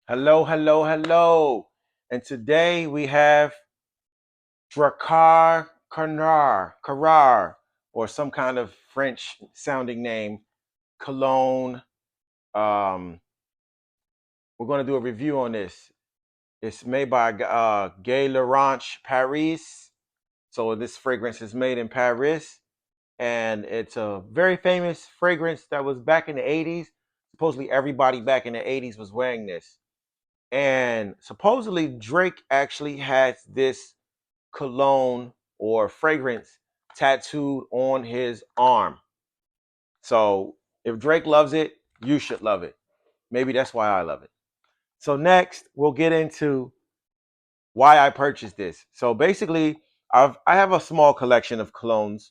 Hello, hello, hello. And today we have Carar, or some kind of French sounding name, cologne. Um, we're going to do a review on this. It's made by Gay Laurent Paris. So this fragrance is made in Paris, and it's a very famous fragrance that was back in the 80s. Supposedly everybody back in the 80s was wearing this. And supposedly Drake actually has this cologne or fragrance tattooed on his arm. So if Drake loves it, you should love it. Maybe that's why I love it. So next, we'll get into why I purchased this. So basically, I have a small collection of colognes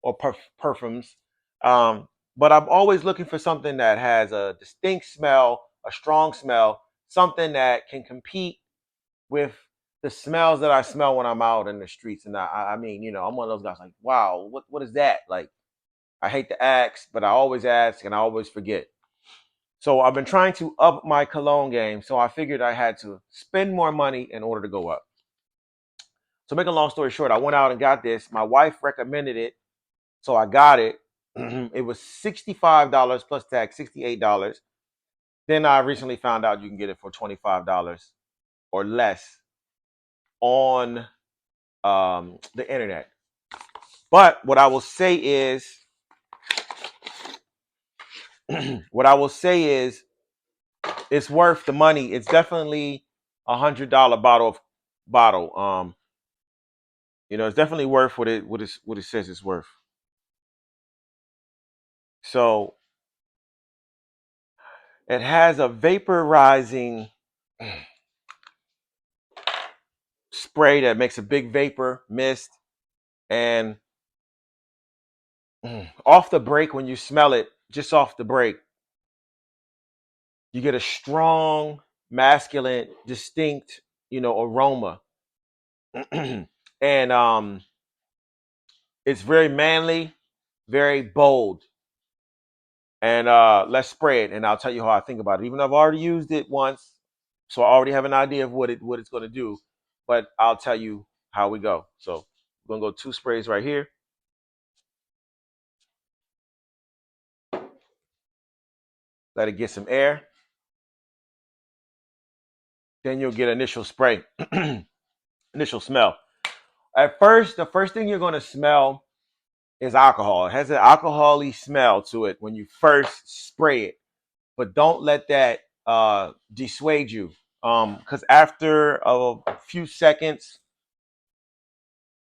or perfumes, but I'm always looking for something that has a distinct smell, a strong smell, something that can compete with the smells that I smell when I'm out in the streets. And I mean, I'm one of those guys like, wow, what is that? Like, I hate to ask, but I always ask and I always forget. So I've been trying to up my cologne game. So I figured I had to spend more money in order to go up. So make a long story short, I went out and got this. My wife recommended it, so I got it. It was $65 plus tax, $68. Then I recently found out you can get it for $25 or less on the internet. But what I will say is, what I will say is, it's worth the money. It's definitely $100 bottle. It's definitely worth what it says it's worth. So it has a vaporizing spray that makes a big vapor mist, and off the break, when you smell it, just off the break, you get a strong, masculine, distinct, aroma. And it's very manly, very bold. And let's spray it, and I'll tell you how I think about it. Even though I've already used it once, so I already have an idea of what it's going to do. But I'll tell you how we go. So we're gonna go 2 sprays right here. Let it get some air. Then you'll get initial spray, initial smell. At first, the first thing you're gonna smell is alcohol. It has an alcohol-y smell to it when you first spray it. But don't let that dissuade you. Because after a few seconds,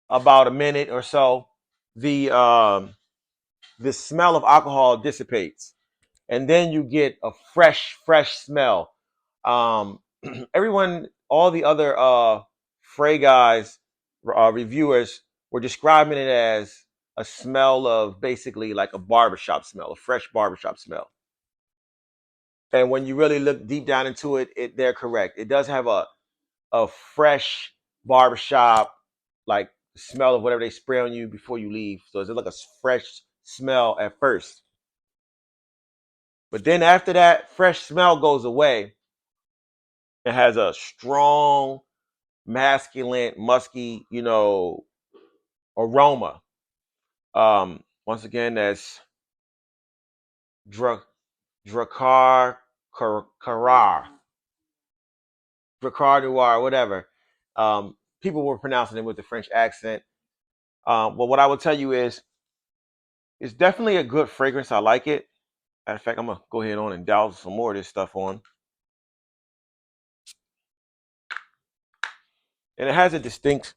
about a minute or so, the the smell of alcohol dissipates, and then you get a fresh smell. Um, Everyone, all the other Frey guys, reviewers, were describing it as a smell of basically like a barbershop smell, a fresh barbershop smell. And when you really look deep down into it, they're correct. It does have a fresh barbershop, like smell of whatever they spray on you before you leave. So it's like a fresh smell at first. But then after that fresh smell goes away, it has a strong, masculine, musky, aroma. Once again, that's Dra- Drakkar Karar. Drakkar Noir, whatever. People were pronouncing it with the French accent. But what I will tell you is, it's definitely a good fragrance. I like it. Matter of fact, I'm gonna go ahead on and douse some more of this stuff on, and it has a distinct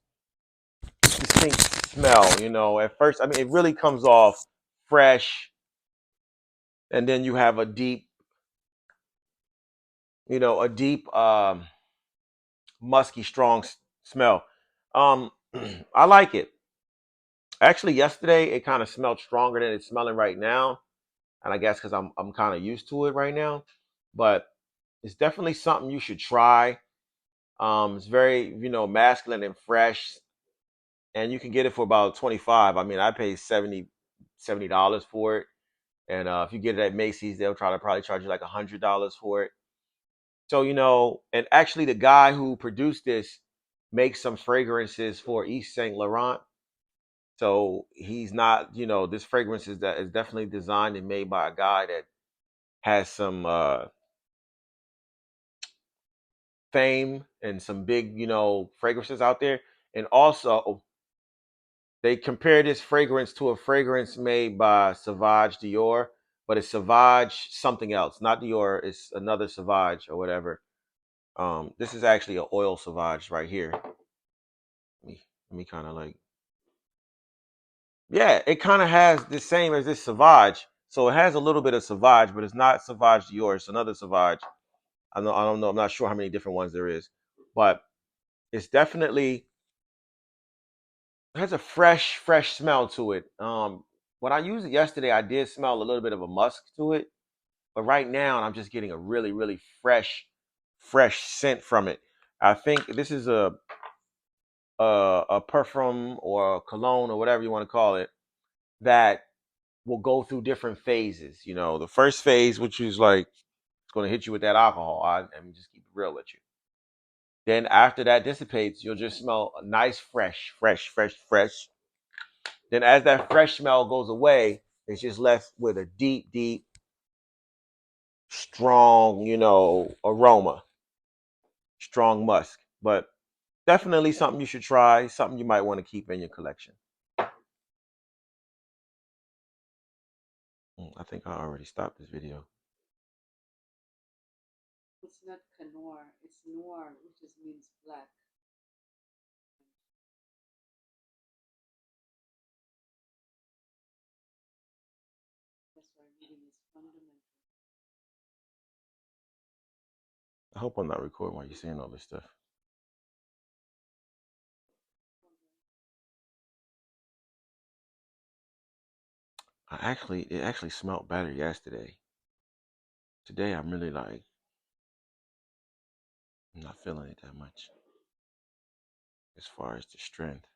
smell. At first, I mean, it really comes off fresh, and then you have a deep musky, strong smell. Um, I like it. Actually, yesterday it kind of smelled stronger than it's smelling right now, and I guess because I'm kind of used to it right now. But it's definitely something you should try. It's very masculine and fresh, and you can get it for about 25. I mean, I paid $70 for it, and if you get it at Macy's, they'll try to probably charge you like $100 for it. So, and actually the guy who produced this makes some fragrances for East Saint Laurent. So he's not, this fragrance is definitely designed and made by a guy that has some fame and some big, fragrances out there. And also they compare this fragrance to a fragrance made by Sauvage Dior, but it's Sauvage something else, not Dior. It's another Sauvage or whatever. This is actually an oil Sauvage right here. Let me kind of like, yeah, it kind of has the same as this Sauvage. So it has a little bit of Sauvage, but it's not Sauvage Dior. It's another Sauvage. I don't know. I'm not sure how many different ones there is, but it's definitely it has a fresh smell to it. When I used it yesterday, I did smell a little bit of a musk to it, but right now I'm just getting a really fresh scent from it. I think this is a perfume or a cologne or whatever you want to call it that will go through different phases. The first phase, which is like it's going to hit you with that alcohol. I'm just keep it real with you. Then after that dissipates, you'll just smell a nice fresh. Then as that fresh smell goes away, it's just left with a deep, strong, aroma, strong musk. But definitely something you should try, something you might want to keep in your collection. I think I already stopped this video. It's not canor, it's noir, which just means black. That's why reading is fundamental. I hope I'm not recording while you're saying all this stuff. It actually smelled better yesterday. Today I'm really like, I'm not feeling it that much as far as the strength.